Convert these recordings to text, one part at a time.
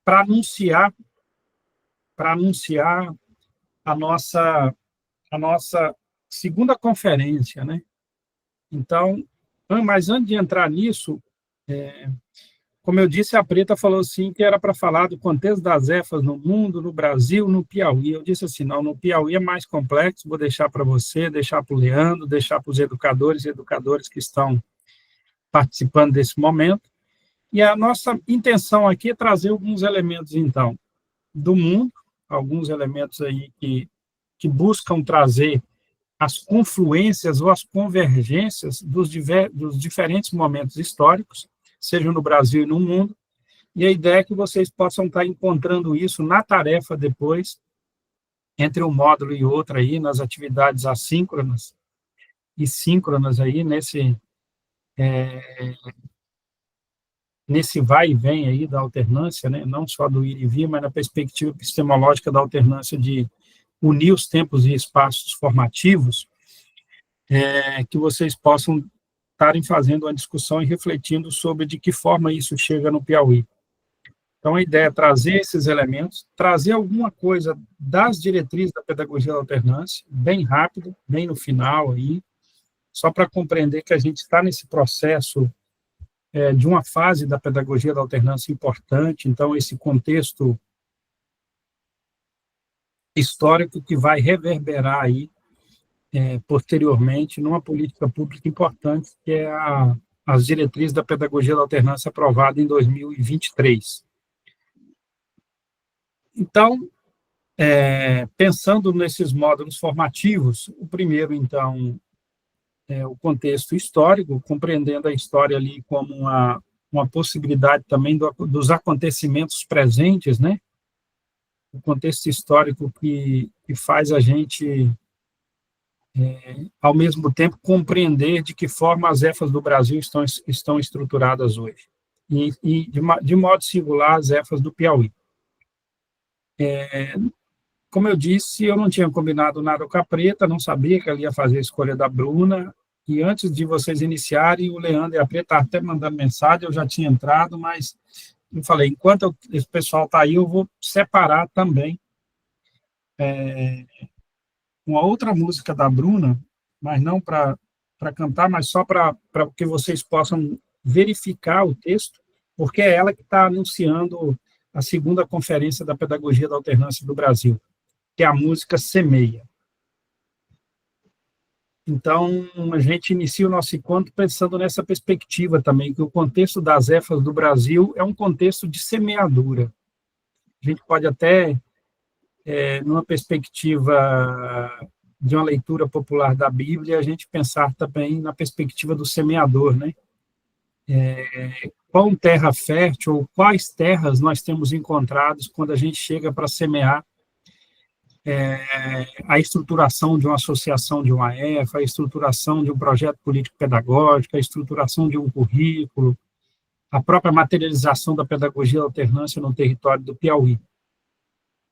para anunciar a nossa segunda conferência, né? Então, mas antes de entrar nisso, como eu disse, a Preta falou assim que era para falar do contexto das EFAs no mundo, no Brasil, no Piauí. Eu disse assim, não, no Piauí é mais complexo, vou deixar para você, deixar para o Leandro, deixar para os educadores e educadoras que estão participando desse momento. E a nossa intenção aqui é trazer alguns elementos, então, do mundo, alguns elementos aí que buscam trazer as confluências ou as convergências dos diferentes momentos históricos, seja no Brasil e no mundo, e a ideia é que vocês possam estar encontrando isso na tarefa depois, entre um módulo e outro aí, nas atividades assíncronas e síncronas aí, nesse vai e vem aí da alternância, né? Não só do ir e vir, mas na perspectiva epistemológica da alternância de unir os tempos e espaços formativos, que vocês possam estarem fazendo uma discussão e refletindo sobre de que forma isso chega no Piauí. Então, a ideia é trazer esses elementos, trazer alguma coisa das diretrizes da pedagogia da alternância, bem rápido, bem no final aí, só para compreender que a gente está nesse processo de uma fase da pedagogia da alternância importante, então, esse contexto histórico que vai reverberar aí, posteriormente, numa política pública importante, que é as diretrizes da pedagogia da alternância aprovada em 2023. Então, pensando nesses módulos formativos, o primeiro, então, é o contexto histórico, compreendendo a história ali como uma possibilidade também dos acontecimentos presentes, né? O contexto histórico que faz a gente, ao mesmo tempo, compreender de que forma as EFAs do Brasil estão estruturadas hoje. E de modo singular, as EFAs do Piauí. Como eu disse, eu não tinha combinado nada com a Preta, não sabia que ela ia fazer a escolha da Bruna, e antes de vocês iniciarem, o Leandro e a Preta estavam até mandando mensagem, eu já tinha entrado, mas eu falei, enquanto esse pessoal está aí, eu vou separar também uma outra música da Bruna, mas não para cantar, mas só para que vocês possam verificar o texto, porque é ela que está anunciando a segunda conferência da Pedagogia da Alternância do Brasil, que é a música Semeia. Então, a gente inicia o nosso encontro pensando nessa perspectiva também, que o contexto das EFAs do Brasil é um contexto de semeadura. A gente pode até, numa perspectiva de uma leitura popular da Bíblia, a gente pensar também na perspectiva do semeador, né? Qual terra fértil, ou quais terras nós temos encontrados quando a gente chega para semear a estruturação de uma associação de uma EFA, a estruturação de um projeto político-pedagógico, a estruturação de um currículo, a própria materialização da pedagogia da alternância no território do Piauí.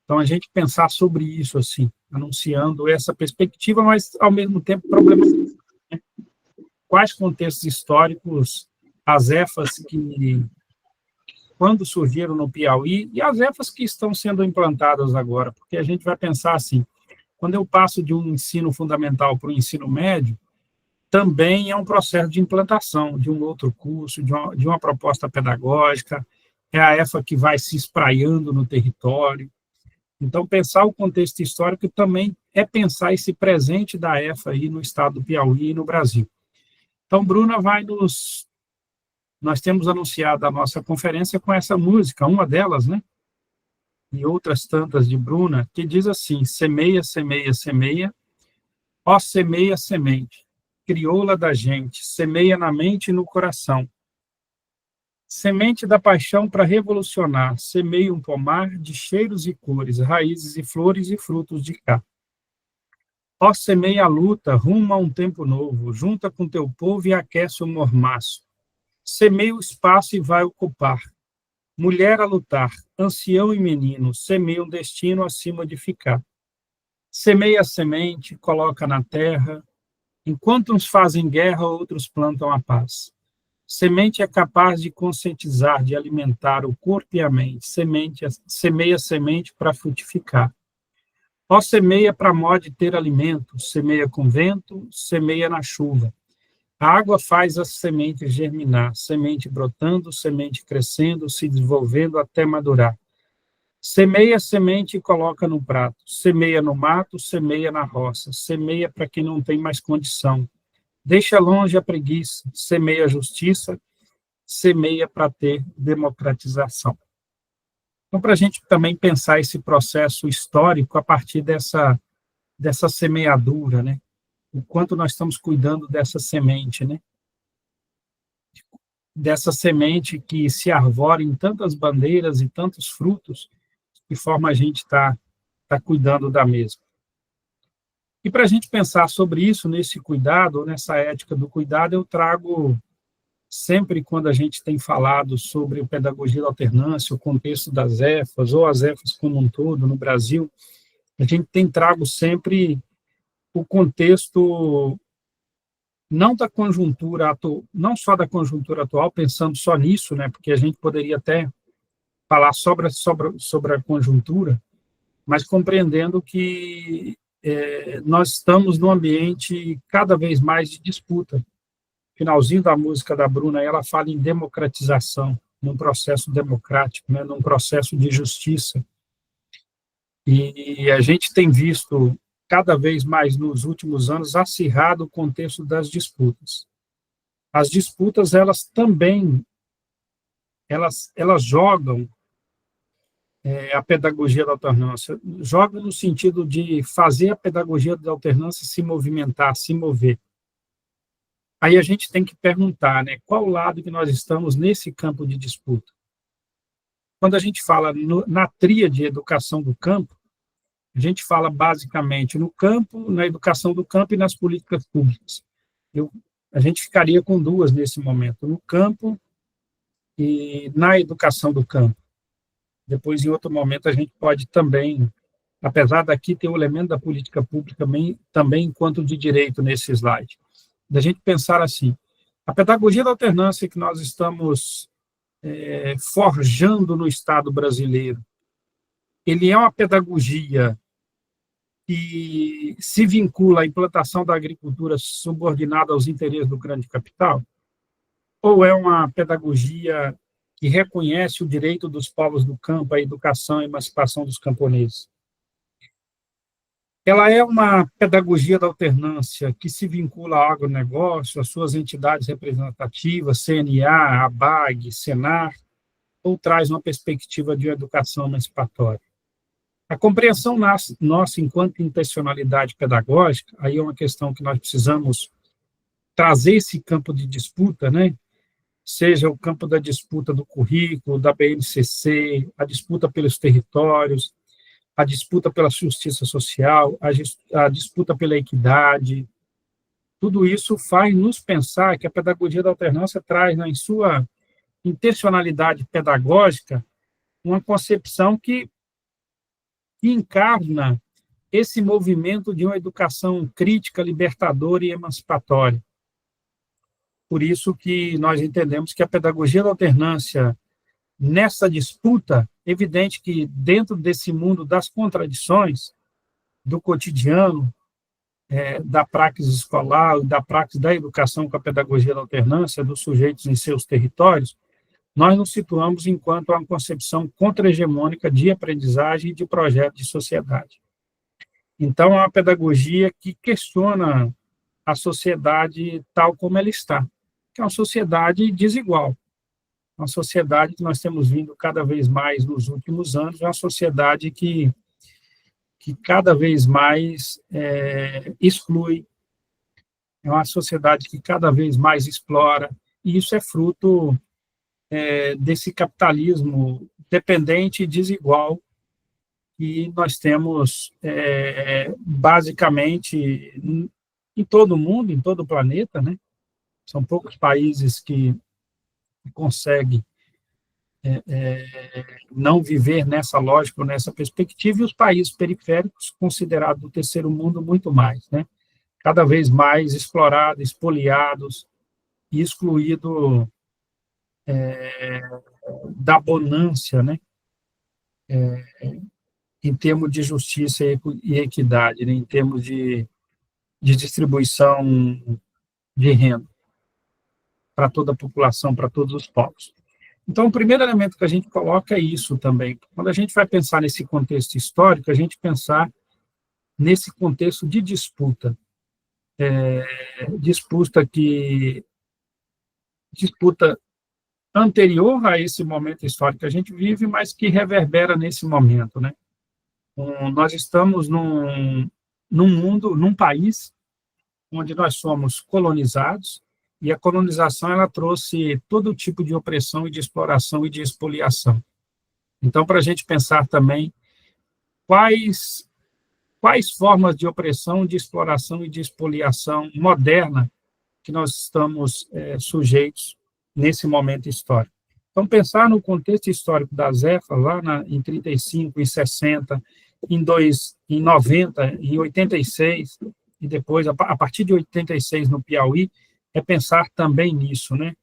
Então, a gente pensar sobre isso, assim, anunciando essa perspectiva, mas, ao mesmo tempo, problematizando, né? Quais contextos históricos as EFAs que, quando surgiram no Piauí, e as EFAs que estão sendo implantadas agora, porque a gente vai pensar assim, quando eu passo de um ensino fundamental para o ensino médio, também é um processo de implantação de um outro curso, de uma proposta pedagógica, é a EFA que vai se espraiando no território. Então, pensar o contexto histórico também é pensar esse presente da EFA aí no estado do Piauí e no Brasil. Então, Bruna nós temos anunciado a nossa conferência com essa música, uma delas, né? E outras tantas de Bruna, que diz assim, semeia, semeia, semeia, ó semeia semente, crioula da gente, semeia na mente e no coração. Semente da paixão para revolucionar, semeia um pomar de cheiros e cores, raízes e flores e frutos de cá. Ó semeia a luta, rumo a um tempo novo, junta com teu povo e aquece o mormaço. Semeia o espaço e vai ocupar. Mulher a lutar, ancião e menino, semeia um destino acima de ficar. Semeia a semente, coloca na terra, enquanto uns fazem guerra, outros plantam a paz. Semente é capaz de conscientizar, de alimentar o corpo e a mente. Semeia semente para frutificar. Ó, semeia para modo de ter alimento, semeia com vento, semeia na chuva. A água faz as sementes germinar, semente brotando, semente crescendo, se desenvolvendo até madurar. Semeia semente e coloca no prato. Semeia no mato, semeia na roça. Semeia para quem não tem mais condição. Deixa longe a preguiça. Semeia a justiça. Semeia para ter democratização. Então, para a gente também pensar esse processo histórico a partir dessa semeadura, né? O quanto nós estamos cuidando dessa semente, né? Dessa semente que se arvora em tantas bandeiras e tantos frutos, de forma a gente está cuidando da mesma. E para a gente pensar sobre isso, nesse cuidado, nessa ética do cuidado, eu trago sempre quando a gente tem falado sobre pedagogia da alternância, o contexto das EFAs, ou as EFAs como um todo no Brasil, a gente tem trago sempre o contexto não da conjuntura atual, não só da conjuntura atual, pensando só nisso, né, porque a gente poderia até falar sobre a conjuntura, mas compreendendo que nós estamos num ambiente cada vez mais de disputa. Finalzinho da música da Bruna, ela fala em democratização, num processo democrático, né, num processo de justiça. E a gente tem visto cada vez mais nos últimos anos acirrado o contexto das disputas. As disputas, elas também elas jogam a pedagogia da alternância, jogam no sentido de fazer a pedagogia da alternância se movimentar, se mover. Aí a gente tem que perguntar, né, qual lado que nós estamos nesse campo de disputa. Quando a gente fala na tríade de educação do campo, a gente fala basicamente no campo, na educação do campo e nas políticas públicas. A gente ficaria com duas nesse momento, no campo e na educação do campo. Depois, em outro momento, a gente pode também, apesar daqui ter o elemento da política pública também enquanto de direito nesse slide, da gente pensar assim, a pedagogia da alternância que nós estamos forjando no Estado brasileiro, ele é uma pedagogia que se vincula à implantação da agricultura subordinada aos interesses do grande capital? Ou é uma pedagogia que reconhece o direito dos povos do campo à educação e emancipação dos camponeses? Ela é uma pedagogia da alternância que se vincula ao agronegócio, às suas entidades representativas, CNA, ABAG, Senar, ou traz uma perspectiva de uma educação emancipatória? A compreensão nossa enquanto intencionalidade pedagógica, aí é uma questão que nós precisamos trazer esse campo de disputa, né? Seja o campo da disputa do currículo, da BNCC, a disputa pelos territórios, a disputa pela justiça social, a disputa pela equidade. Tudo isso faz nos pensar que a pedagogia da alternância traz, em sua intencionalidade pedagógica, uma concepção que encarna esse movimento de uma educação crítica, libertadora e emancipatória. Por isso que nós entendemos que a pedagogia da alternância, nessa disputa, evidente que dentro desse mundo das contradições, do cotidiano, da praxis escolar, da praxis da educação com a pedagogia da alternância, dos sujeitos em seus territórios, nós nos situamos enquanto uma concepção contra-hegemônica de aprendizagem e de projeto de sociedade. Então, é uma pedagogia que questiona a sociedade tal como ela está, que é uma sociedade desigual, uma sociedade que nós temos vindo cada vez mais nos últimos anos, é uma sociedade que cada vez mais exclui, é uma sociedade que cada vez mais explora, e isso é fruto desse capitalismo dependente e desigual que nós temos basicamente em todo o mundo, em todo o planeta, né? São poucos países que conseguem não viver nessa lógica, nessa perspectiva, e os países periféricos, considerados do terceiro mundo, muito mais, né? Cada vez mais explorados, expoliados e excluídos da bonança, né, em termos de justiça e equidade, né, em termos de distribuição de renda para toda a população, para todos os povos. Então, o primeiro elemento que a gente coloca é isso também. Quando a gente vai pensar nesse contexto histórico, a gente pensar nesse contexto de disputa, disputa anterior a esse momento histórico que a gente vive, mas que reverbera nesse momento, né? Nós estamos num mundo, num país onde nós somos colonizados, e a colonização ela trouxe todo tipo de opressão e de exploração e de expoliação. Então, para a gente pensar também quais formas de opressão, de exploração e de expoliação moderna que nós estamos sujeitos nesse momento histórico. Então, pensar no contexto histórico da Zefa, lá em 35, em 60, em 90, em 86, e depois, a partir de 86, no Piauí, é pensar também nisso, né?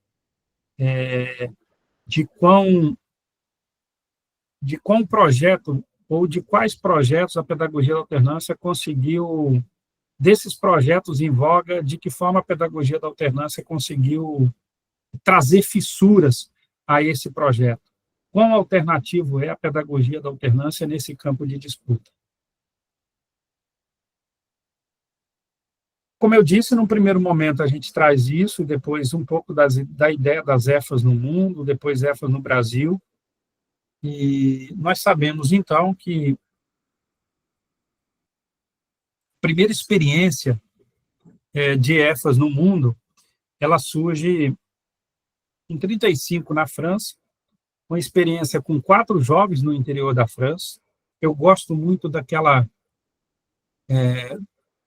De qual projeto, ou de quais projetos a pedagogia da alternância conseguiu, desses projetos em voga, de que forma a pedagogia da alternância conseguiu trazer fissuras a esse projeto. Quão alternativo é a pedagogia da alternância nesse campo de disputa? Como eu disse, no primeiro momento a gente traz isso, depois um pouco da ideia das EFAs no mundo, depois EFAs no Brasil, e nós sabemos, então, que a primeira experiência de EFAs no mundo, ela surge em 35 na França, uma experiência com 4 jovens no interior da França. Eu gosto muito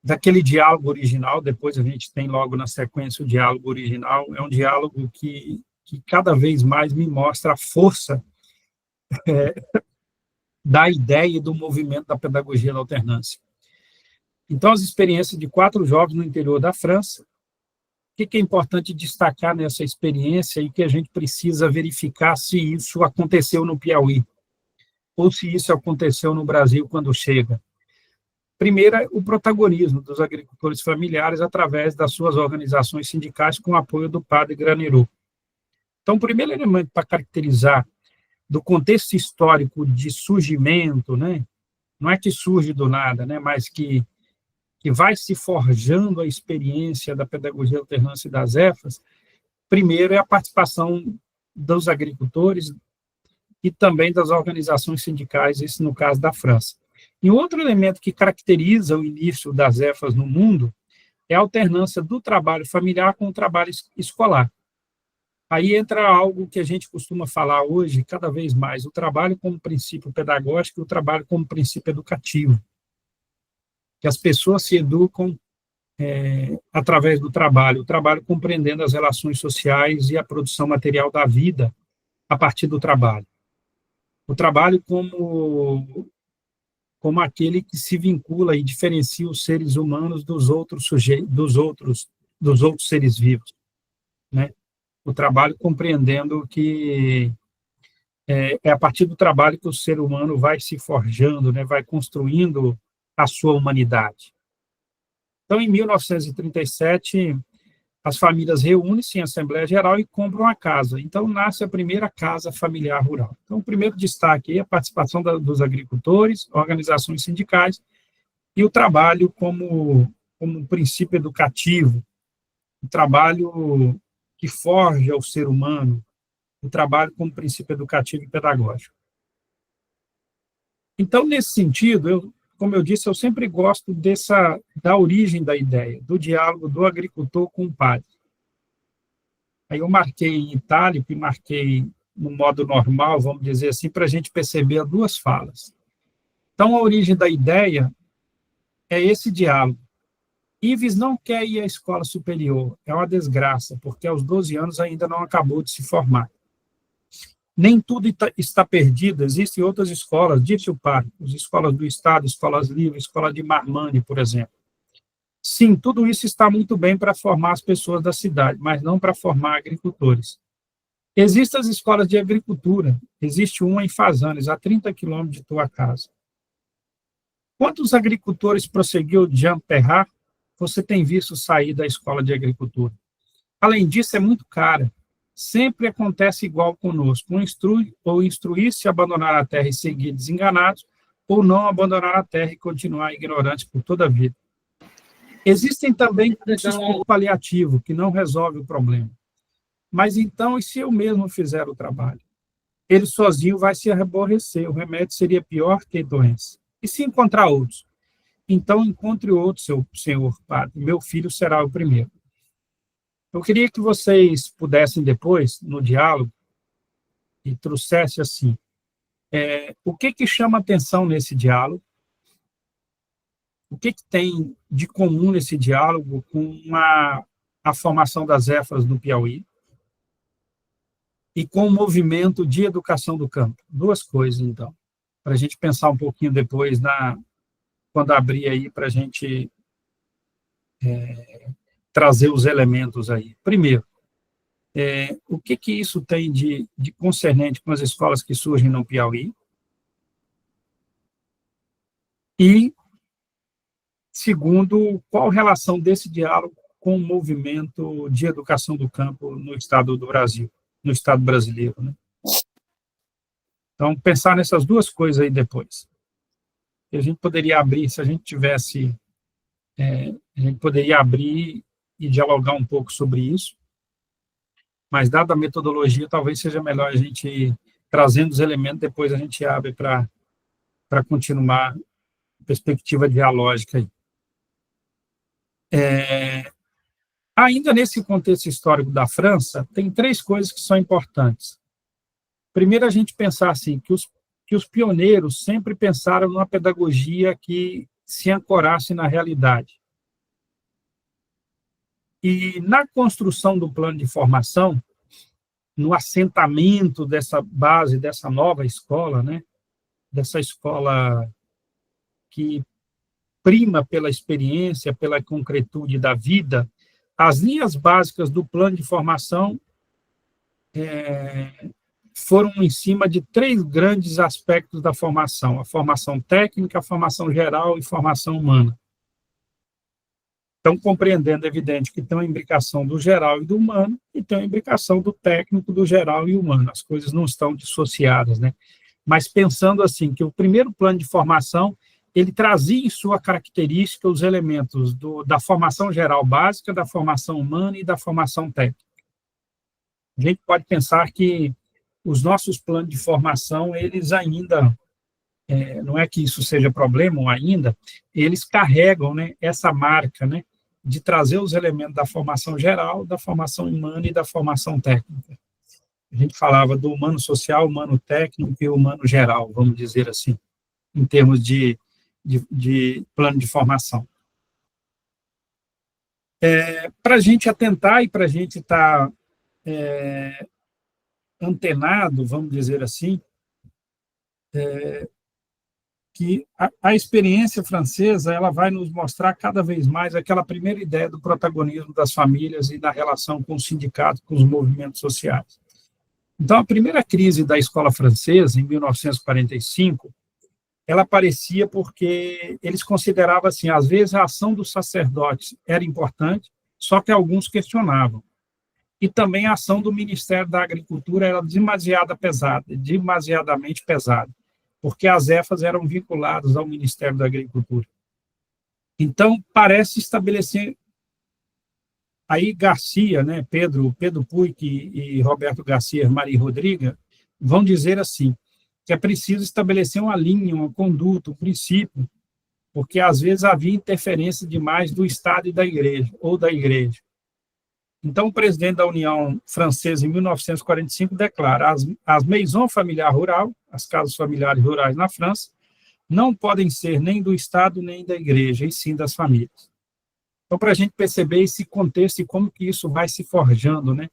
daquele diálogo original, depois a gente tem logo na sequência o diálogo original, é um diálogo que cada vez mais me mostra a força da ideia e do movimento da pedagogia da alternância. Então, as experiências de 4 jovens no interior da França, o que é importante destacar nessa experiência e que a gente precisa verificar se isso aconteceu no Piauí, ou se isso aconteceu no Brasil quando chega. Primeiro, o protagonismo dos agricultores familiares através das suas organizações sindicais com o apoio do padre Granerot. Então, o primeiro elemento para caracterizar do contexto histórico de surgimento, né, não é que surge do nada, né, mas que vai se forjando a experiência da pedagogia alternância e das EFAs, primeiro é a participação dos agricultores e também das organizações sindicais, isso no caso da França. E outro elemento que caracteriza o início das EFAs no mundo é a alternância do trabalho familiar com o trabalho escolar. Aí entra algo que a gente costuma falar hoje, cada vez mais, o trabalho como princípio pedagógico e o trabalho como princípio educativo. Que as pessoas se educam através do trabalho, o trabalho compreendendo as relações sociais e a produção material da vida a partir do trabalho. O trabalho como aquele que se vincula e diferencia os seres humanos dos outros sujeitos, dos outros seres vivos, né? O trabalho compreendendo que é a partir do trabalho que o ser humano vai se forjando, né? Vai construindo a sua humanidade. Então, em 1937, as famílias reúnem-se em Assembleia Geral e compram uma casa. Então, nasce a primeira casa familiar rural. Então, o primeiro destaque é a participação dos agricultores, organizações sindicais, e o trabalho como princípio educativo, o trabalho que forja o ser humano, o trabalho como princípio educativo e pedagógico. Então, nesse sentido, como eu disse, eu sempre gosto da origem da ideia, do diálogo do agricultor com o padre. Aí eu marquei em itálico e marquei no modo normal, vamos dizer assim, para a gente perceber 2 falas. Então, a origem da ideia é esse diálogo. Ives não quer ir à escola superior, é uma desgraça, porque aos 12 anos ainda não acabou de se formar. Nem tudo está perdido, existem outras escolas, disse o padre, as escolas do Estado, escolas livres, escola de Marmande, por exemplo. Sim, tudo isso está muito bem para formar as pessoas da cidade, mas não para formar agricultores. Existem as escolas de agricultura, existe uma em Fazanes, a 30 quilômetros de tua casa. Quantos agricultores prosseguiu Jean Perrat você tem visto sair da escola de agricultura? Além disso, é muito cara. Sempre acontece igual conosco. Ou instruir-se a abandonar a terra e seguir desenganados, ou não abandonar a terra e continuar ignorantes por toda a vida. Existem também cursos paliativos, que não resolvem o problema. Mas então, e se eu mesmo fizer o trabalho? Ele sozinho vai se aborrecer, o remédio seria pior que doença. E se encontrar outros? Então, encontre outro, senhor padre. Meu filho será o primeiro. Eu queria que vocês pudessem depois, no diálogo, e trouxesse assim, o que chama atenção nesse diálogo, o que tem de comum nesse diálogo com a formação das EFAs no Piauí e com o movimento de educação do campo. Duas coisas, então, para a gente pensar um pouquinho depois, quando abrir aí, para a gente trazer os elementos aí. Primeiro, o que isso tem de concernente com as escolas que surgem no Piauí? E, segundo, qual a relação desse diálogo com o movimento de educação do campo no estado do Brasil, no estado brasileiro, né? Então, pensar nessas duas coisas aí depois. A gente poderia abrir, se a gente tivesse, a gente poderia abrir e dialogar um pouco sobre isso, mas, dada a metodologia, talvez seja melhor a gente ir trazendo os elementos, depois a gente abre para continuar a perspectiva dialógica aí. Ainda nesse contexto histórico da França, tem três coisas que são importantes. Primeiro, a gente pensar assim, que os pioneiros sempre pensaram numa pedagogia que se ancorasse na realidade. E na construção do plano de formação, no assentamento dessa base, dessa nova escola, né, dessa escola que prima pela experiência, pela concretude da vida, as linhas básicas do plano de formação foram em cima de três grandes aspectos da formação: a formação técnica, a formação geral e a formação humana. Então, compreendendo, é evidente, que tem uma imbricação do geral e do humano, e tem uma imbricação do técnico, do geral e humano. As coisas não estão dissociadas, né? Mas pensando assim, que o primeiro plano de formação, ele trazia em sua característica os elementos da formação geral básica, da formação humana e da formação técnica. A gente pode pensar que os nossos planos de formação, eles ainda, não é que isso seja problema ainda, eles carregam, né, essa marca, né, de trazer os elementos da formação geral, da formação humana e da formação técnica. A gente falava do humano social, humano técnico e humano geral, vamos dizer assim, em termos de plano de formação. Para a gente atentar e para a gente estar antenado, vamos dizer assim, que a experiência francesa, ela vai nos mostrar cada vez mais aquela primeira ideia do protagonismo das famílias e da relação com os sindicatos, com os movimentos sociais. Então, a primeira crise da escola francesa, em 1945, ela aparecia porque eles consideravam assim, às vezes a ação dos sacerdotes era importante, só que alguns questionavam. E também a ação do Ministério da Agricultura era demasiadamente pesada, porque as EFAs eram vinculadas ao Ministério da Agricultura. Então, parece estabelecer... Aí Garcia, né, Pedro Puig e Roberto Garcia Maria Rodriga vão dizer assim, que é preciso estabelecer uma linha, uma conduta, um princípio, porque às vezes havia interferência demais do Estado e da Igreja, ou da Igreja. Então, o presidente da União Francesa, em 1945, declara: as maisons familiares rurais, as casas familiares rurais na França, não podem ser nem do Estado nem da Igreja, e sim das famílias. Então, para a gente perceber esse contexto e como que isso vai se forjando, né?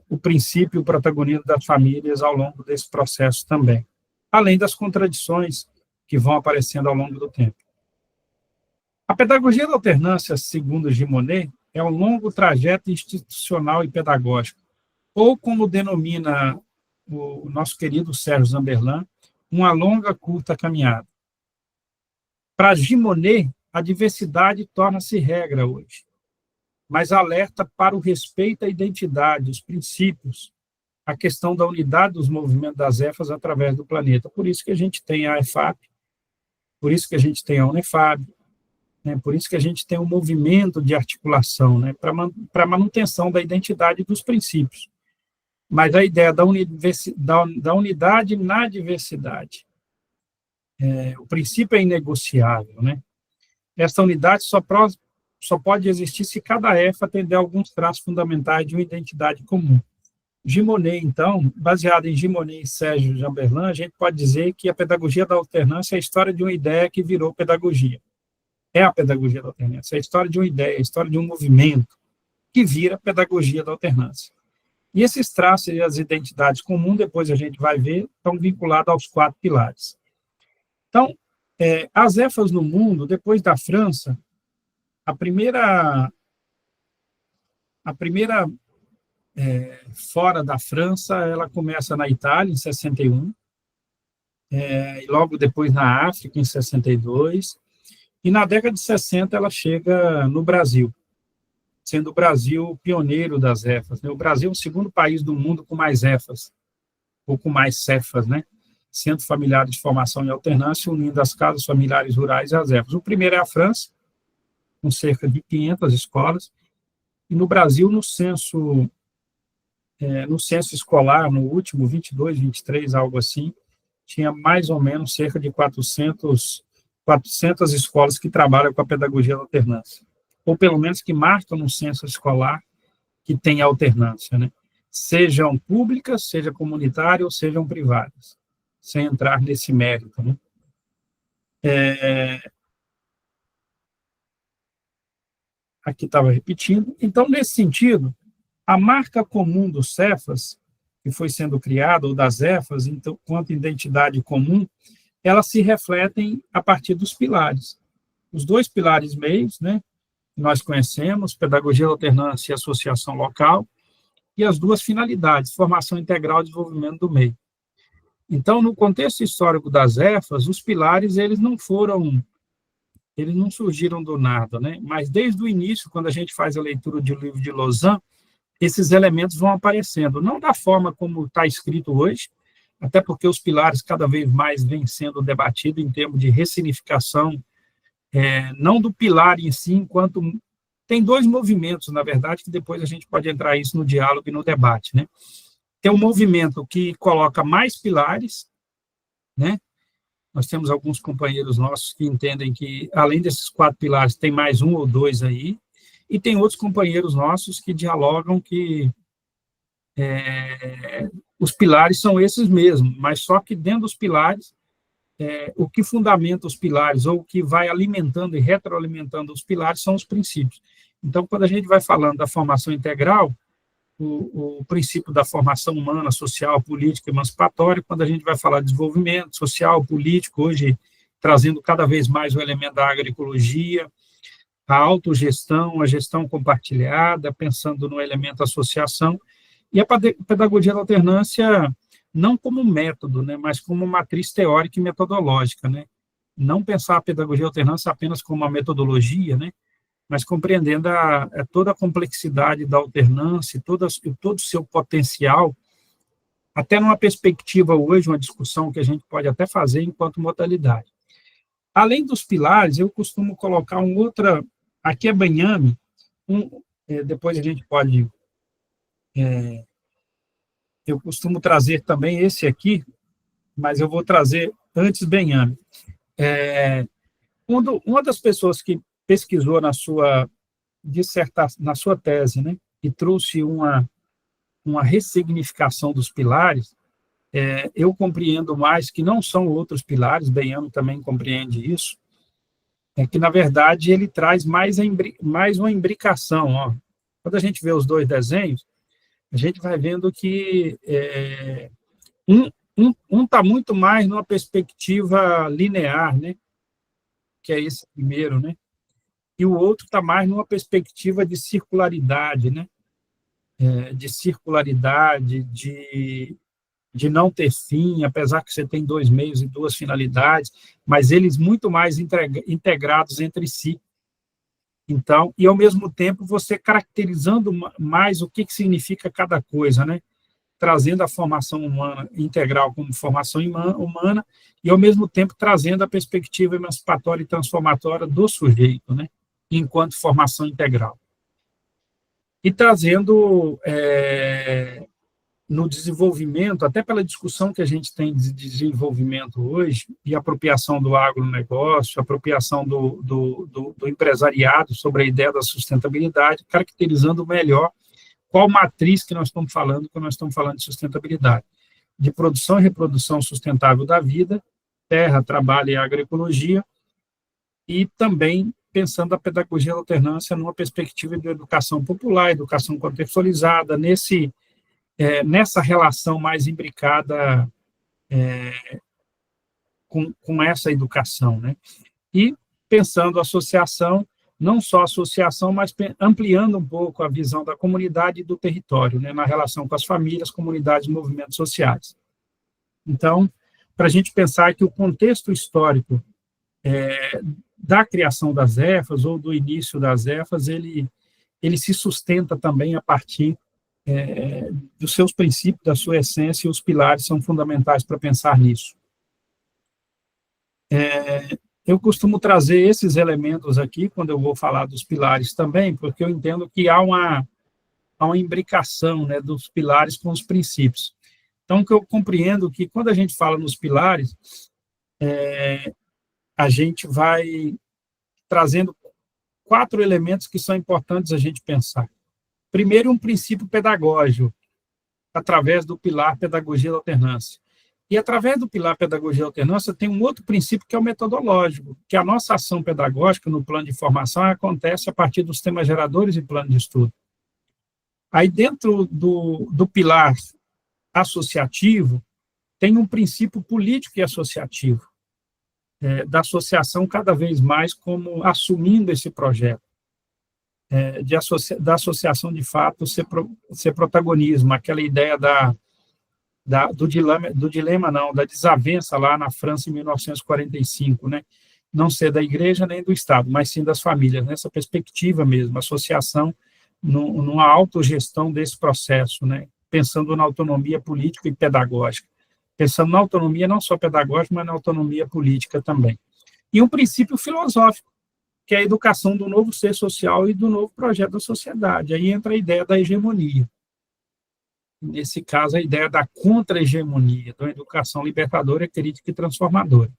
O princípio e o protagonismo das famílias ao longo desse processo também, além das contradições que vão aparecendo ao longo do tempo. A pedagogia da alternância, segundo Gimonet, é um longo trajeto institucional e pedagógico, ou como denomina o nosso querido Sérgio Zamberlan, uma longa, curta caminhada. Para Gimonet, a diversidade torna-se regra hoje, mas alerta para o respeito à identidade, os princípios, a questão da unidade dos movimentos das EFAs através do planeta. Por isso que a gente tem a EFAP, por isso que a gente tem a Unefab, né, por isso que a gente tem um movimento de articulação, né, para a manutenção da identidade dos princípios. Mas a ideia da unidade na diversidade. O princípio é inegociável, né? Essa unidade só pode existir se cada EFA atender alguns traços fundamentais de uma identidade comum. Gimonet, então, baseado em Gimonet e Sérgio Zamberlan, a gente pode dizer que a pedagogia da alternância é a história de uma ideia que virou pedagogia. É a pedagogia da alternância, é a história de uma ideia, a história de um movimento que vira pedagogia da alternância. E esses traços e as identidades comuns, depois a gente vai ver, estão vinculados aos 4 pilares. Então, as EFAs no mundo, depois da França, a primeira fora da França, ela começa na Itália, em 61, e logo depois na África, em 62, e na década de 60 ela chega no Brasil, sendo o Brasil pioneiro das EFAs, né? O Brasil é o segundo país do mundo com mais EFAs, ou com mais CEFAs, né? Centro Familiar de Formação e Alternância, unindo as casas familiares rurais e as EFAs. O primeiro é a França, com cerca de 500 escolas, e no Brasil, no censo escolar, no último, 22, 23, algo assim, tinha mais ou menos cerca de 400 escolas que trabalham com a pedagogia da alternância, ou pelo menos que marcam no censo escolar que tem alternância, né? Sejam públicas, seja comunitárias ou sejam privadas, sem entrar nesse mérito, né? Aqui estava repetindo. Então, nesse sentido, a marca comum dos CEFAs, que foi sendo criada, ou das EFAs, então, quanto identidade comum, elas se refletem a partir dos pilares. Os 2 pilares meios, né, que nós conhecemos, pedagogia da alternância e associação local, e as 2 finalidades, formação integral e desenvolvimento do meio. Então, no contexto histórico das EFAs, os pilares, eles não surgiram do nada, né? Mas desde o início, quando a gente faz a leitura do livro de Lausanne, esses elementos vão aparecendo, não da forma como está escrito hoje, até porque os pilares cada vez mais vêm sendo debatidos em termos de ressignificação, não do pilar em si, enquanto tem 2 movimentos, na verdade, que depois a gente pode entrar isso no diálogo e no debate, né? Tem um movimento que coloca mais pilares, né? Nós temos alguns companheiros nossos que entendem que, além desses 4 pilares, tem mais 1 ou 2 aí, e tem outros companheiros nossos que dialogam que os pilares são esses mesmos, mas só que dentro dos pilares, o que fundamenta os pilares, ou o que vai alimentando e retroalimentando os pilares, são os princípios. Então, quando a gente vai falando da formação integral, o princípio da formação humana, social, política, emancipatória, quando a gente vai falar de desenvolvimento social, político, hoje trazendo cada vez mais o elemento da agroecologia, a autogestão, a gestão compartilhada, pensando no elemento associação, e a pedagogia da alternância não como método, né, mas como matriz teórica e metodológica, né? Não pensar a pedagogia da alternância apenas como uma metodologia, né, mas compreendendo toda a complexidade da alternância, todo o seu potencial, até numa perspectiva hoje, uma discussão que a gente pode até fazer enquanto modalidade. Além dos pilares, eu costumo colocar aqui é Benhame, depois a gente pode, eu costumo trazer também esse aqui, mas eu vou trazer antes Benhame. Uma das pessoas que pesquisou na sua dissertação, na sua tese, né, e trouxe uma ressignificação dos pilares, eu compreendo mais que não são outros pilares, Benhame também compreende isso, que, na verdade, ele traz mais uma imbricação. Ó. Quando a gente vê os 2 desenhos, a gente vai vendo que um está muito mais numa perspectiva linear, né, que é esse primeiro, né, e o outro está mais numa perspectiva de circularidade, né, de circularidade, de não ter fim, apesar que você tem 2 meios e 2 finalidades, mas eles muito mais integrados entre si. Então, e ao mesmo tempo você caracterizando mais o que significa cada coisa, né? Trazendo a formação humana integral como formação humana e ao mesmo tempo trazendo a perspectiva emancipatória e transformatória do sujeito, né? Enquanto formação integral. E trazendo no desenvolvimento, até pela discussão que a gente tem de desenvolvimento hoje, e apropriação do agronegócio, apropriação do empresariado sobre a ideia da sustentabilidade, caracterizando melhor qual matriz que nós estamos falando quando nós estamos falando de sustentabilidade. De produção e reprodução sustentável da vida, terra, trabalho e agroecologia, e também pensando a pedagogia da alternância numa perspectiva de educação popular, educação contextualizada, nessa relação mais imbricada com essa educação, né? E pensando a associação, não só a associação, mas ampliando um pouco a visão da comunidade e do território, né, na relação com as famílias, comunidades e movimentos sociais. Então, para a gente pensar que o contexto histórico da criação das EFAs, ou do início das EFAs, ele se sustenta também a partir dos seus princípios, da sua essência, e os pilares são fundamentais para pensar nisso. Eu costumo trazer esses elementos aqui, quando eu vou falar dos pilares também, porque eu entendo que há uma imbricação, né, dos pilares com os princípios. Então, que eu compreendo que, quando a gente fala nos pilares, a gente vai trazendo 4 elementos que são importantes a gente pensar. Primeiro, um princípio pedagógico, através do pilar pedagogia da alternância. E, através do pilar pedagogia da alternância, tem um outro princípio que é o metodológico, que a nossa ação pedagógica no plano de formação acontece a partir dos temas geradores e plano de estudo. Aí, dentro do pilar associativo, tem um princípio político e associativo, da associação cada vez mais como assumindo esse projeto. Da associação, de fato, ser protagonismo, aquela ideia da desavença lá na França em 1945, né? Não ser da igreja nem do Estado, mas sim das famílias, nessa perspectiva mesmo, associação numa autogestão desse processo, né? Pensando na autonomia política e pedagógica, pensando na autonomia não só pedagógica, mas na autonomia política também. E um princípio filosófico, que é a educação do novo ser social e do novo projeto da sociedade. Aí entra a ideia da hegemonia. Nesse caso, a ideia da contra-hegemonia, da educação libertadora, crítica e transformadora.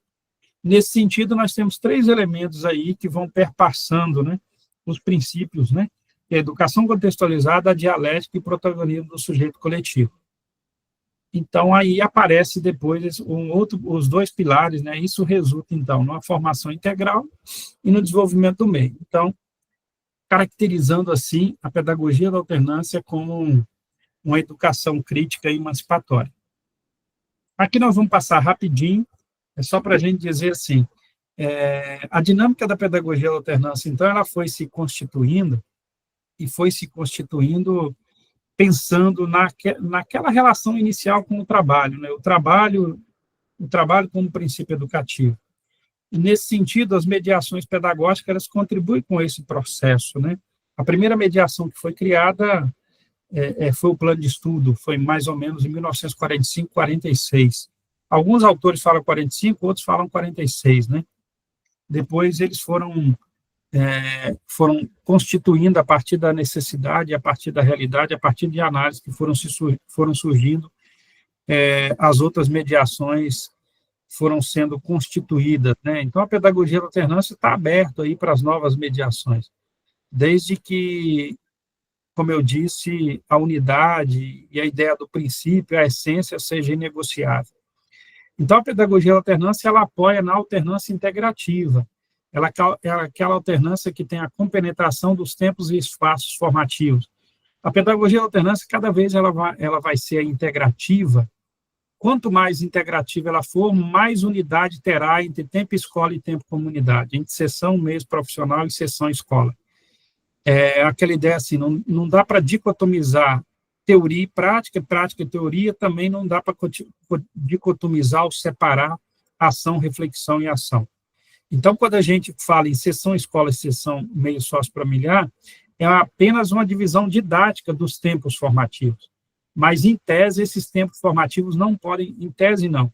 Nesse sentido, nós temos 3 elementos aí que vão perpassando, né, os princípios, né, que é a educação contextualizada, a dialética e o protagonismo do sujeito coletivo. Então, aí aparece depois os 2 pilares, né? Isso resulta, então, numa formação integral e no desenvolvimento do meio. Então, caracterizando, assim, a pedagogia da alternância como uma educação crítica e emancipatória. Aqui nós vamos passar rapidinho, só para a gente dizer assim, a dinâmica da pedagogia da alternância, então, ela foi se constituindo pensando naquela relação inicial com o trabalho, né? O trabalho como princípio educativo. E, nesse sentido, as mediações pedagógicas elas contribuem com esse processo, né? A primeira mediação que foi criada foi o plano de estudo, foi mais ou menos em 1945, 46. Alguns autores falam 45, outros falam 46, né? Depois eles foram constituindo a partir da necessidade, a partir da realidade, a partir de análises que foram surgindo, as outras mediações foram sendo constituídas, né? Então, a pedagogia da alternância está aberta aí para as novas mediações, desde que, como eu disse, a unidade e a ideia do princípio, a essência, seja inegociável. Então, a pedagogia da alternância, ela apoia na alternância integrativa, ela é aquela alternância que tem a compenetração dos tempos e espaços formativos. A pedagogia da alternância, cada vez ela vai ser integrativa. Quanto mais integrativa ela for, mais unidade terá entre tempo escola e tempo comunidade, entre sessão, mês profissional e sessão escola. Aquela ideia assim, não dá para dicotomizar teoria e prática e teoria, também não dá para dicotomizar ou separar ação, reflexão e ação. Então, quando a gente fala em sessão escola e sessão meio sociofamiliar, é apenas uma divisão didática dos tempos formativos. Mas, em tese, esses tempos formativos não podem, em tese, não.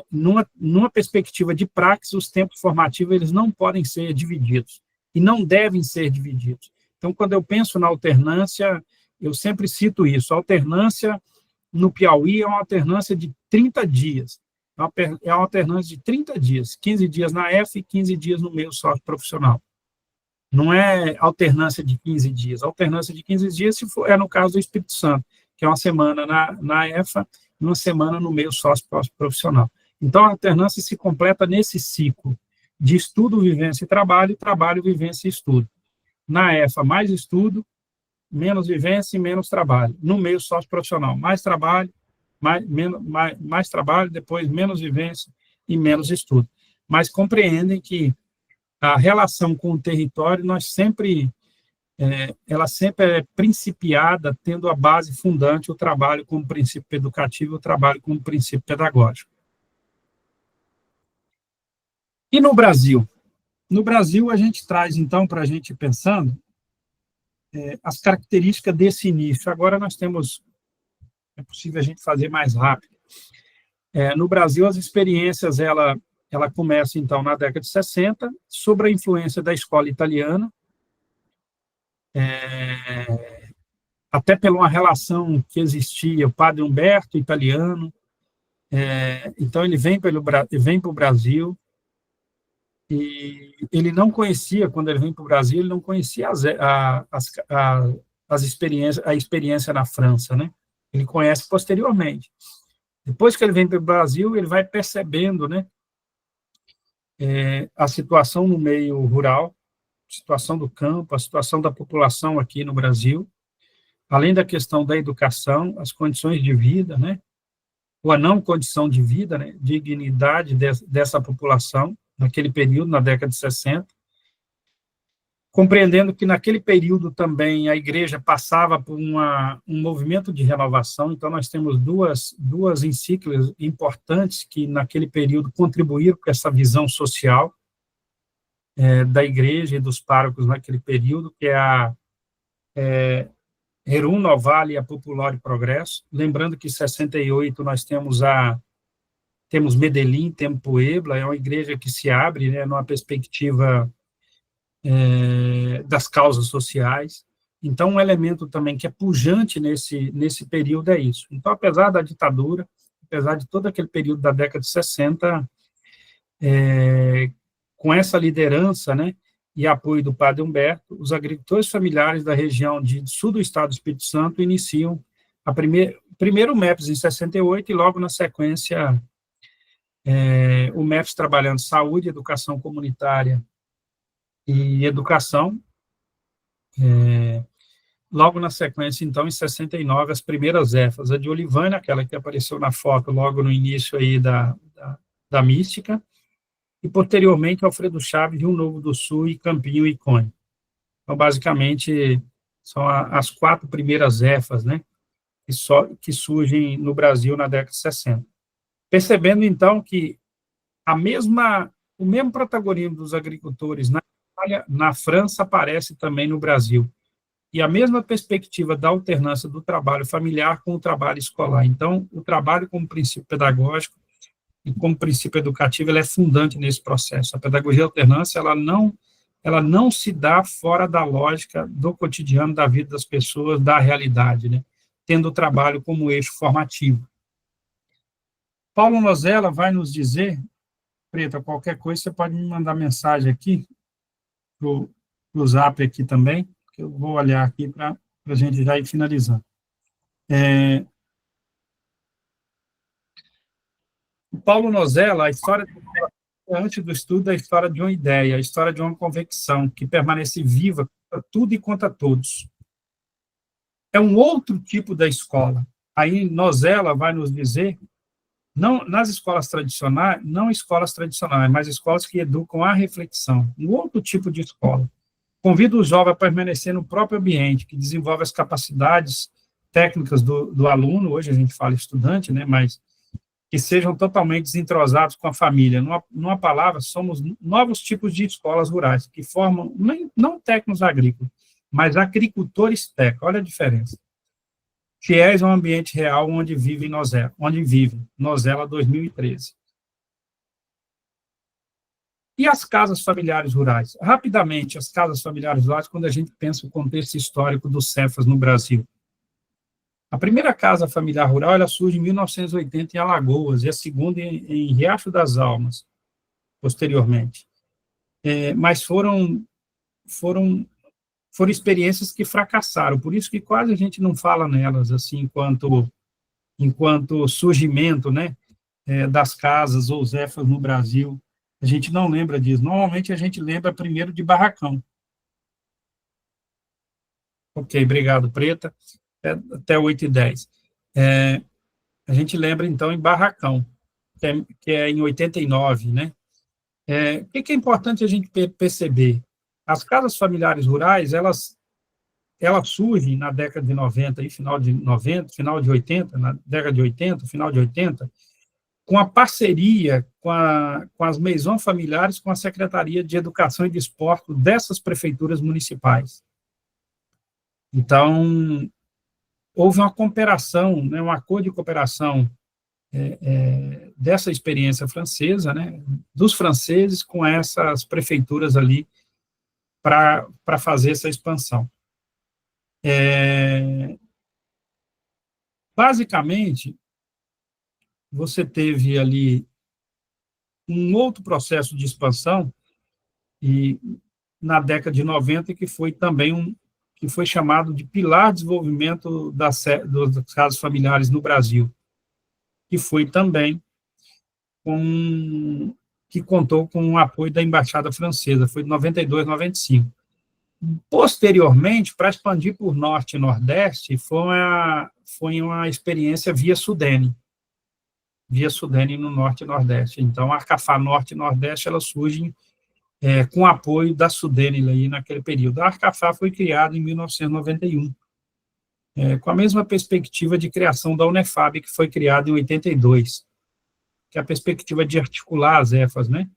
Numa perspectiva de praxis, os tempos formativos eles não podem ser divididos, e não devem ser divididos. Então, quando eu penso na alternância, eu sempre cito isso, a alternância no Piauí é uma alternância de 30 dias, é uma alternância de 30 dias, 15 dias na F e 15 dias no meio socioprofissional. Não é alternância de 15 dias, alternância de 15 dias é no caso do Espírito Santo, que é uma semana na EFA e uma semana no meio socioprofissional. Então, a alternância se completa nesse ciclo de estudo, vivência e trabalho, vivência e estudo. Na EFA, mais estudo, menos vivência e menos trabalho. No meio socioprofissional, mais trabalho, mais trabalho, depois menos vivência e menos estudo. Mas compreendem que a relação com o território, ela sempre é principiada tendo a base fundante o trabalho como princípio educativo, o trabalho como princípio pedagógico. E no Brasil? No Brasil, a gente traz, então, para a gente ir pensando, as características desse início. Agora nós temos, é possível a gente fazer mais rápido. No Brasil, as experiências, ela começa, então, na década de 60, sob a influência da escola italiana, até pela uma relação que existia, o padre Humberto, italiano, então ele vem para o Brasil, e ele não conhecia, quando ele vem para o Brasil, ele não conhecia a experiência na França, né? Ele conhece posteriormente. Depois que ele vem para o Brasil, ele vai percebendo, né, a situação no meio rural, a situação do campo, a situação da população aqui no Brasil, além da questão da educação, as condições de vida, né, ou a não condição de vida, né, dignidade dessa população, naquele período, na década de 60, compreendendo que naquele período também a igreja passava por um movimento de renovação, então nós temos duas encíclicas importantes que naquele período contribuíram com essa visão social da igreja e dos párocos naquele período, que é a Rerum Novale e a Populare Progresso, lembrando que em 68 nós temos Medellín, temos Puebla, é uma igreja que se abre, né, numa perspectiva das causas sociais. Então, um elemento também que é pujante nesse período é isso. Então, apesar da ditadura, apesar de todo aquele período da década de 60, com essa liderança, né, e apoio do padre Humberto, os agricultores familiares da região sul do estado do Espírito Santo iniciam primeiro o MEPS em 68 e logo na sequência o MEPS trabalhando saúde, educação comunitária e educação. Logo na sequência, então, em 69, as primeiras EFAs, a de Olivânia, aquela que apareceu na foto logo no início aí da mística, e posteriormente Alfredo Chaves, Rio Novo do Sul, e Campinho e Cone. Então, basicamente, são as 4 primeiras EFAs, né, que surgem no Brasil na década de 60. Percebendo, então, que o mesmo protagonismo dos agricultores na Itália, na França, aparece também no Brasil. E a mesma perspectiva da alternância do trabalho familiar com o trabalho escolar. Então, o trabalho como princípio pedagógico e como princípio educativo, ele é fundante nesse processo. A pedagogia alternância, ela não se dá fora da lógica do cotidiano, da vida das pessoas, da realidade, né? Tendo o trabalho como eixo formativo. Paulo Nozella vai nos dizer, Preta, qualquer coisa, você pode me mandar mensagem aqui, pro Zap aqui também, que eu vou olhar aqui para a gente já ir finalizando. O Paulo Nozella, a história antes do estudo, é a história de uma ideia, a história de uma convicção que permanece viva para tudo e contra todos. É um outro tipo da escola. Aí Nozella vai nos dizer, não nas escolas tradicionais, não escolas tradicionais, mas escolas que educam a reflexão, um outro tipo de escola. Convido o jovem a permanecer no próprio ambiente, que desenvolve as capacidades técnicas do aluno, hoje a gente fala estudante, né, mas que sejam totalmente desentrosados com a família. Numa palavra, somos novos tipos de escolas rurais, que formam, não técnicos agrícolas, mas agricultores técnicos. Olha a diferença. Fiéis ao ambiente real onde vive Nozela 2013. E as casas familiares rurais? Rapidamente, as casas familiares rurais, quando a gente pensa no contexto histórico dos Cefas no Brasil. A primeira casa familiar rural, ela surge em 1980 em Alagoas, e a segunda em Riacho das Almas, posteriormente. Mas foram experiências que fracassaram, por isso que quase a gente não fala nelas, assim, enquanto surgimento, né, das casas ou Cefas no Brasil. A gente não lembra disso. Normalmente a gente lembra primeiro de barracão. Ok, obrigado, Preta. Até 8h10. A gente lembra, então, em barracão, que é em 89, né? O que é importante a gente perceber? As casas familiares rurais, elas surgem na década de 90, e final de 90, final de 80, na década de 80, final de 80, com a parceria com as maisons familiares, com a Secretaria de Educação e Desporto dessas prefeituras municipais. Então, houve uma cooperação, né, um acordo de cooperação dessa experiência francesa, né, dos franceses com essas prefeituras ali para fazer essa expansão. Basicamente, você teve ali um outro processo de expansão, e na década de 90, que foi também que foi chamado de pilar de desenvolvimento das casas familiares no Brasil, que foi também que contou com o apoio da Embaixada Francesa, foi de 92 a 95. Posteriormente, para expandir por Norte e Nordeste, foi uma experiência via Sudene no Norte e Nordeste. Então, a Arcafá Norte e Nordeste, elas surgem com apoio da Sudene aí naquele período. A Arcafá foi criada em 1991, com a mesma perspectiva de criação da Unefab, que foi criada em 82, que é a perspectiva de articular as EFAs, né?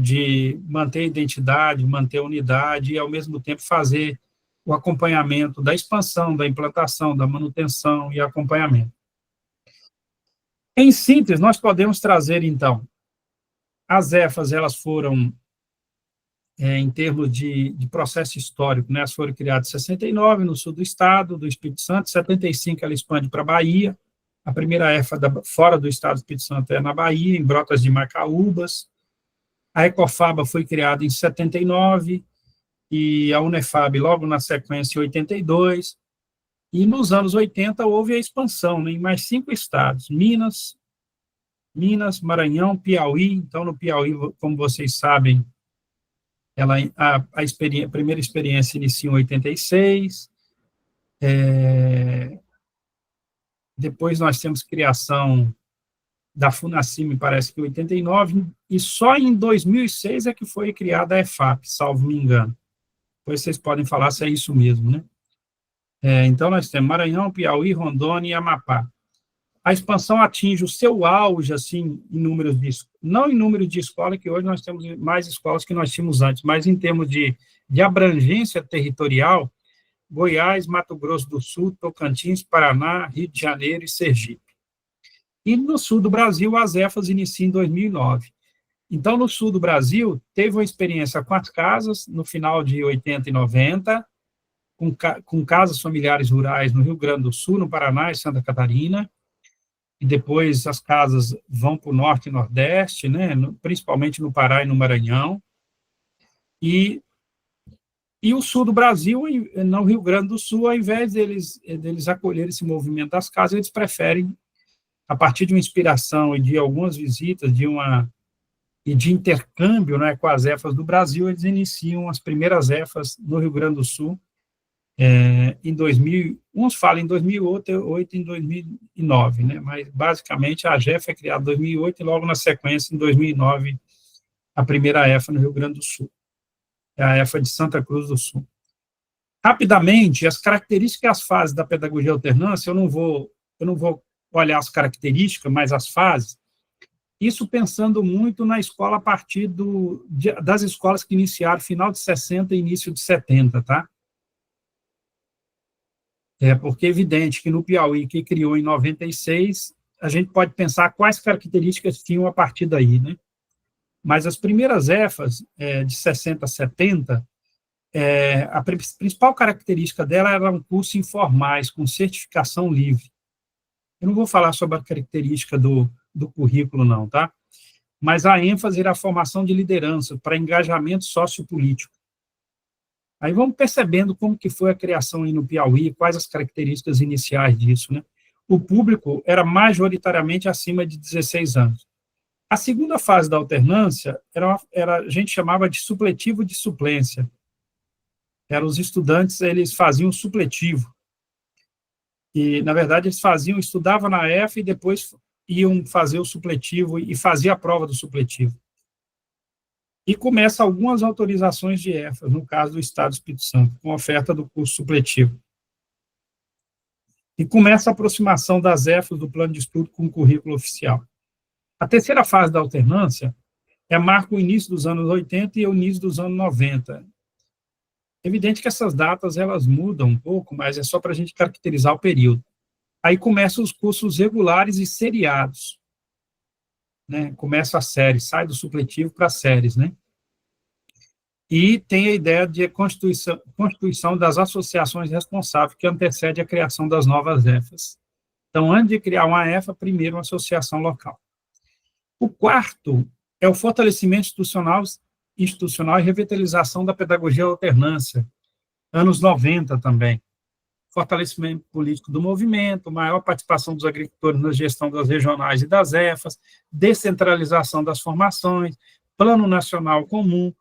De manter a identidade, manter a unidade e, ao mesmo tempo, fazer o acompanhamento da expansão, da implantação, da manutenção e acompanhamento. Em síntese, nós podemos trazer, então, as EFAs, elas foram, em termos de processo histórico, né, elas foram criadas em 69, no sul do estado, do Espírito Santo, em 75 ela expande para a Bahia, a primeira EFA fora do estado do Espírito Santo é na Bahia, em Brotas de Macaúbas. A Ecofaba foi criada em 79, e a Unefab logo na sequência em 82, e nos anos 80 houve a expansão, né, em mais 5 estados, Minas, Maranhão, Piauí. Então, no Piauí, como vocês sabem, a primeira experiência inicia em 86, depois nós temos criação da Funacim, me parece que em 89, e só em 2006 é que foi criada a EFAP, salvo me engano. Depois vocês podem falar se é isso mesmo, né? Então, nós temos Maranhão, Piauí, Rondônia e Amapá. A expansão atinge o seu auge, assim, não em número de escola, que hoje nós temos mais escolas que nós tínhamos antes, mas em termos de abrangência territorial, Goiás, Mato Grosso do Sul, Tocantins, Paraná, Rio de Janeiro e Sergipe. E no sul do Brasil, as EFAs iniciam em 2009. Então, no sul do Brasil, teve uma experiência com as casas, no final de 80 e 90, com casas familiares rurais no Rio Grande do Sul, no Paraná e Santa Catarina, e depois as casas vão para o Norte e Nordeste, né, principalmente no Pará e no Maranhão, e o sul do Brasil, no Rio Grande do Sul, ao invés deles acolherem esse movimento das casas, eles preferem, a partir de uma inspiração e de algumas visitas, e de intercâmbio, né, com as EFAs do Brasil, eles iniciam as primeiras EFAs no Rio Grande do Sul, em 2000, uns falam em 2008 e em 2009, né, mas basicamente a AGEF é criada em 2008 e logo na sequência, em 2009, a primeira EFA no Rio Grande do Sul, é a EFA de Santa Cruz do Sul. Rapidamente, as características e as fases da pedagogia alternância, eu não vou olhar as características, mas as fases, isso pensando muito na escola a partir das escolas que iniciaram final de 60 e início de 70, tá? Porque é evidente que no Piauí, que criou em 96, a gente pode pensar quais características tinham a partir daí, né? Mas as primeiras EFAs, de 60 a 70, a principal característica dela eram cursos informais, com certificação livre. Eu não vou falar sobre a característica do currículo, não, tá? Mas a ênfase era a formação de liderança para engajamento sociopolítico. Aí vamos percebendo como que foi a criação aí no Piauí, quais as características iniciais disso, né? O público era majoritariamente acima de 16 anos. A segunda fase da alternância a gente chamava de supletivo de suplência. Os estudantes, eles faziam supletivo. E, na verdade, estudavam na EFA e depois iam fazer o supletivo e fazia a prova do supletivo. E começa algumas autorizações de EFA, no caso do Estado do Espírito Santo, com oferta do curso supletivo. E começa a aproximação das EFAs do plano de estudo com o currículo oficial. A terceira fase da alternância marca o início dos anos 80 e o início dos anos 90. É evidente que essas datas elas mudam um pouco, mas é só para a gente caracterizar o período. Aí começam os cursos regulares e seriados. Né? Começa a série, sai do supletivo para as séries, né? E tem a ideia de constituição das associações responsáveis, que antecede a criação das novas EFAs. Então, antes de criar uma EFA, primeiro uma associação local. O quarto é o fortalecimento institucional e revitalização da pedagogia alternância, anos 90 também. Fortalecimento político do movimento, maior participação dos agricultores na gestão das regionais e das EFAs, descentralização das formações, plano nacional comum,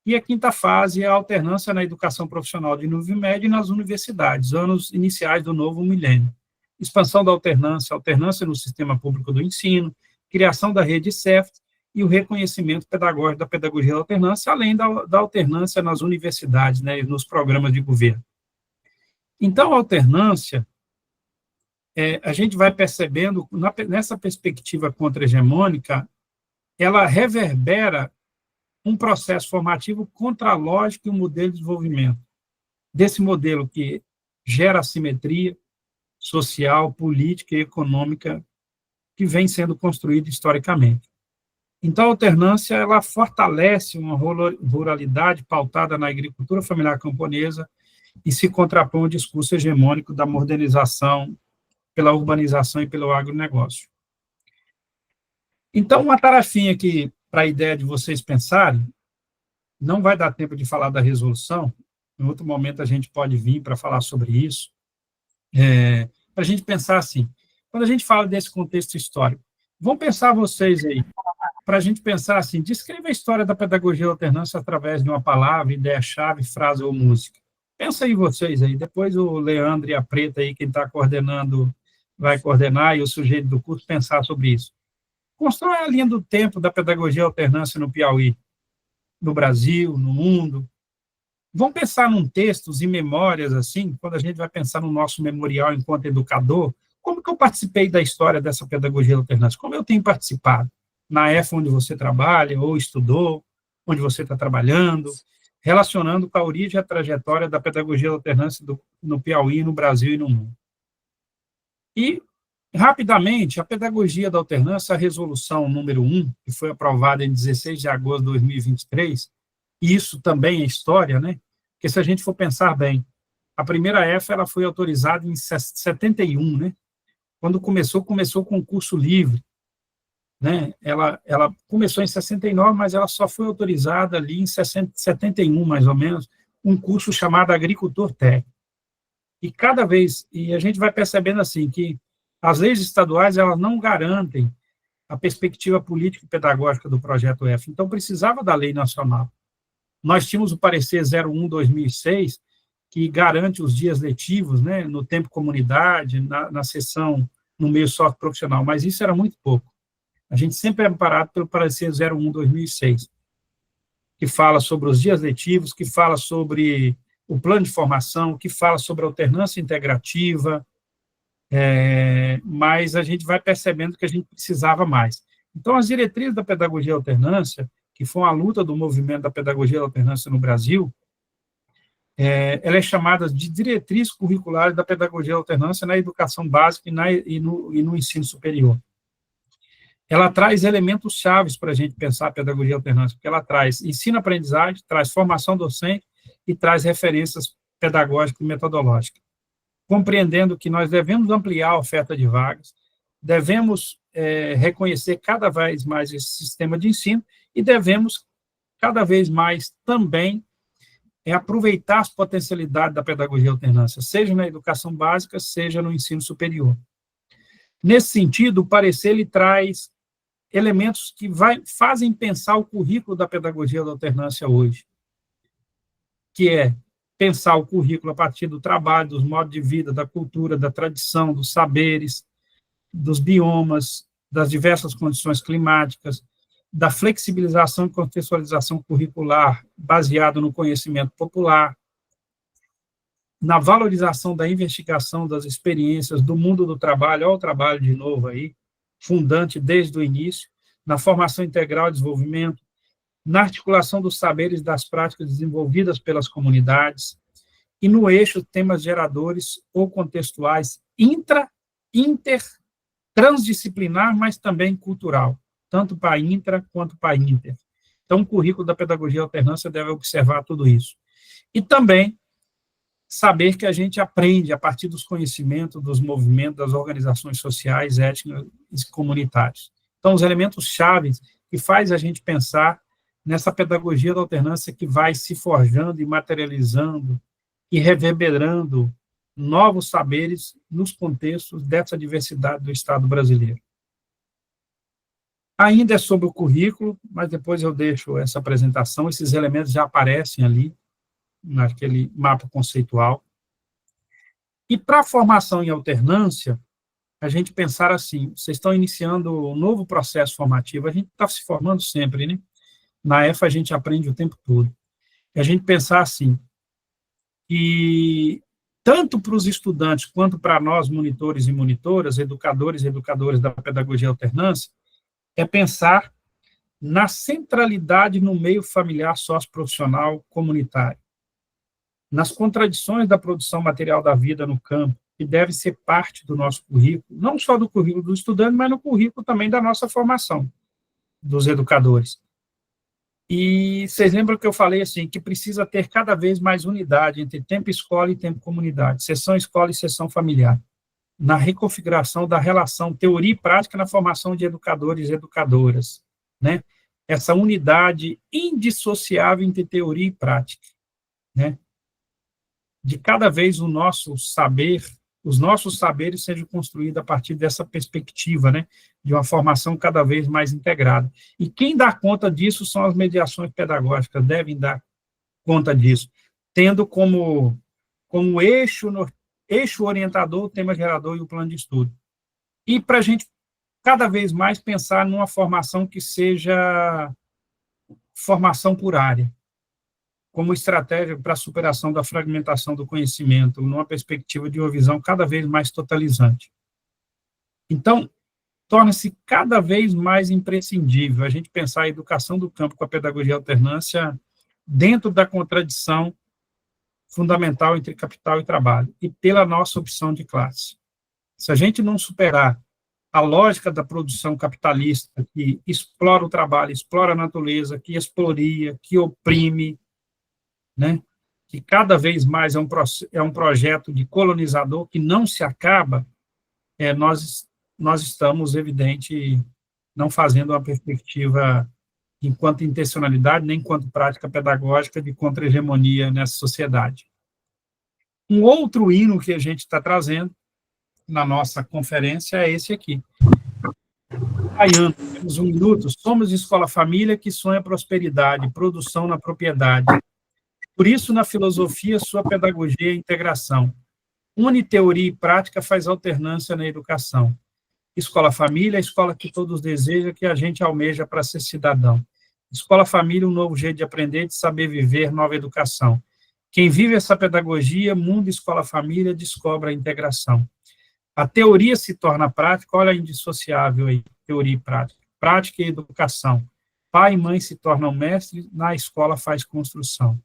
e a quinta fase é a alternância na educação profissional de nível médio e nas universidades, anos iniciais do novo milênio. Expansão da alternância no sistema público do ensino, criação da rede CEF e o reconhecimento pedagógico da pedagogia da alternância, além da alternância nas universidades, né, nos programas de governo. Então, a alternância, a gente vai percebendo, nessa perspectiva contra-hegemônica, ela reverbera um processo formativo contralógico e um modelo de desenvolvimento. Desse modelo que gera assimetria social, política e econômica que vem sendo construído historicamente. Então, a alternância, ela fortalece uma ruralidade pautada na agricultura familiar camponesa e se contrapõe ao discurso hegemônico da modernização pela urbanização e pelo agronegócio. Então, uma tarefinha aqui, para a ideia de vocês pensarem, não vai dar tempo de falar da resolução, em outro momento a gente pode vir para falar sobre isso, para a gente pensar assim, quando a gente fala desse contexto histórico, vamos pensar vocês aí, para a gente pensar assim, descreva a história da pedagogia da alternância através de uma palavra, ideia-chave, frase ou música. Pensa aí vocês aí, depois o Leandro e a Preta aí, quem está coordenando, vai coordenar, e o sujeito do curso pensar sobre isso. Constrói a linha do tempo da pedagogia alternância no Piauí, no Brasil, no mundo. Vamos pensar num textos e memórias, assim, quando a gente vai pensar no nosso memorial enquanto educador, como que eu participei da história dessa pedagogia alternância? Como eu tenho participado? Na EFA onde você trabalha, ou estudou, onde você está trabalhando, relacionando com a origem e a trajetória da pedagogia alternância no Piauí, no Brasil e no mundo. E, rapidamente, a pedagogia da alternância, a resolução número 1, que foi aprovada em 16 de agosto de 2023, e isso também é história, né? Porque se a gente for pensar bem, a primeira EFA ela foi autorizada em 71, né? Quando começou com curso livre, né? Ela começou em 69, mas ela só foi autorizada ali em 71, mais ou menos, um curso chamado Agricultor Técnico. E a gente vai percebendo assim que as leis estaduais elas não garantem a perspectiva política e pedagógica do projeto EFA, então precisava da lei nacional. Nós tínhamos o parecer 01/2006, que garante os dias letivos, né, no tempo comunidade, na sessão no meio socioprofissional, mas isso era muito pouco. A gente sempre é amparado pelo parecer 01/2006, que fala sobre os dias letivos, que fala sobre o plano de formação, que fala sobre alternância integrativa, mas a gente vai percebendo que a gente precisava mais. Então, as diretrizes da pedagogia alternância, que foi uma luta do movimento da pedagogia alternância no Brasil, ela é chamada de diretriz curricular da pedagogia alternância na educação básica e no ensino superior. Ela traz elementos chaves para a gente pensar a pedagogia alternância, porque ela traz ensino-aprendizagem, traz formação docente e traz referências pedagógicas e metodológicas, compreendendo que nós devemos ampliar a oferta de vagas, devemos reconhecer cada vez mais esse sistema de ensino e devemos cada vez mais também aproveitar as potencialidades da pedagogia alternância, seja na educação básica, seja no ensino superior. Nesse sentido, o parecer ele traz elementos que fazem pensar o currículo da pedagogia da alternância hoje, que é pensar o currículo a partir do trabalho, dos modos de vida, da cultura, da tradição, dos saberes, dos biomas, das diversas condições climáticas, da flexibilização e contextualização curricular baseado no conhecimento popular, na valorização da investigação das experiências do mundo do trabalho, olha o trabalho de novo aí, fundante desde o início, na formação integral e desenvolvimento, na articulação dos saberes e das práticas desenvolvidas pelas comunidades, e no eixo temas geradores ou contextuais inter, transdisciplinar, mas também cultural, tanto para intra quanto para inter. Então, o currículo da pedagogia alternância deve observar tudo isso. E também saber que a gente aprende a partir dos conhecimentos, dos movimentos, das organizações sociais, étnicas e comunitárias. Então, os elementos chaves que faz a gente pensar nessa pedagogia da alternância que vai se forjando e materializando e reverberando novos saberes nos contextos dessa diversidade do Estado brasileiro. Ainda é sobre o currículo, mas depois eu deixo essa apresentação, esses elementos já aparecem ali, naquele mapa conceitual. E para a formação em alternância, a gente pensar assim, vocês estão iniciando um novo processo formativo, a gente está se formando sempre, né? Na EFA a gente aprende o tempo todo. E a gente pensar assim, que tanto para os estudantes quanto para nós, monitores e monitoras, educadores e educadoras da pedagogia alternância, é pensar na centralidade no meio familiar, socioprofissional, comunitário, nas contradições da produção material da vida no campo, que deve ser parte do nosso currículo, não só do currículo do estudante, mas no currículo também da nossa formação, dos educadores. E vocês lembram que eu falei assim, que precisa ter cada vez mais unidade entre tempo escola e tempo comunidade, sessão escola e sessão familiar, na reconfiguração da relação teoria e prática na formação de educadores e educadoras, né? Essa unidade indissociável entre teoria e prática, né? De cada vez o nosso saber, os nossos saberes sejam construídos a partir dessa perspectiva, né, de uma formação cada vez mais integrada. E quem dá conta disso são as mediações pedagógicas, devem dar conta disso, tendo como eixo orientador o tema gerador e o plano de estudo. E para a gente cada vez mais pensar numa formação que seja formação por área, como estratégia para a superação da fragmentação do conhecimento, numa perspectiva de uma visão cada vez mais totalizante. Então, torna-se cada vez mais imprescindível a gente pensar a educação do campo com a pedagogia alternância dentro da contradição fundamental entre capital e trabalho, e pela nossa opção de classe. Se a gente não superar a lógica da produção capitalista, que explora o trabalho, explora a natureza, que exploria, que oprime, né, que cada vez mais é um projeto de colonizador que não se acaba, nós estamos, evidente, não fazendo uma perspectiva enquanto intencionalidade, nem enquanto prática pedagógica de contra-hegemonia nessa sociedade. Um outro hino que a gente está trazendo na nossa conferência é esse aqui. Ayano, temos 1 minuto. Somos escola-família que sonha prosperidade, produção na propriedade. Por isso, na filosofia, sua pedagogia é integração. Une teoria e prática, faz alternância na educação. Escola-família, a escola que todos desejam, que a gente almeja para ser cidadão. Escola-família, um novo jeito de aprender, de saber viver, nova educação. Quem vive essa pedagogia, mundo, escola, família, descobre a integração. A teoria se torna prática, olha a indissociável aí, teoria e prática. Prática e educação. Pai e mãe se tornam mestres, na escola faz construção.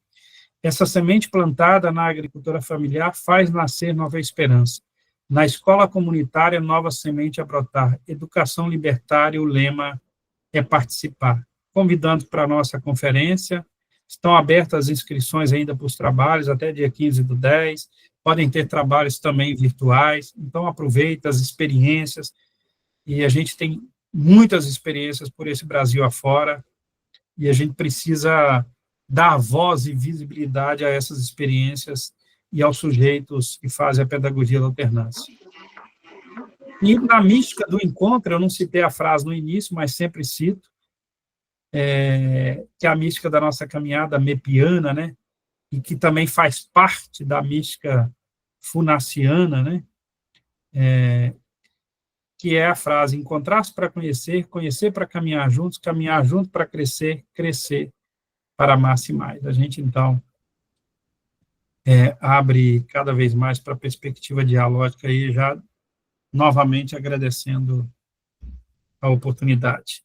Essa semente plantada na agricultura familiar faz nascer nova esperança. Na escola comunitária, nova semente a brotar. Educação libertária, o lema é participar. Convidando para a nossa conferência, estão abertas as inscrições ainda para os trabalhos, até dia 15/10, podem ter trabalhos também virtuais, então aproveita as experiências, e a gente tem muitas experiências por esse Brasil afora, e a gente precisa dar voz e visibilidade a essas experiências e aos sujeitos que fazem a pedagogia da alternância. E na mística do encontro, eu não citei a frase no início, mas sempre cito, que é a mística da nossa caminhada mepiana, né, e que também faz parte da mística funaciana, né, que é a frase: encontrar-se para conhecer, conhecer para caminhar juntos para crescer, crescer para amar-se mais. A gente, então, abre cada vez mais para a perspectiva dialógica, e já novamente agradecendo a oportunidade.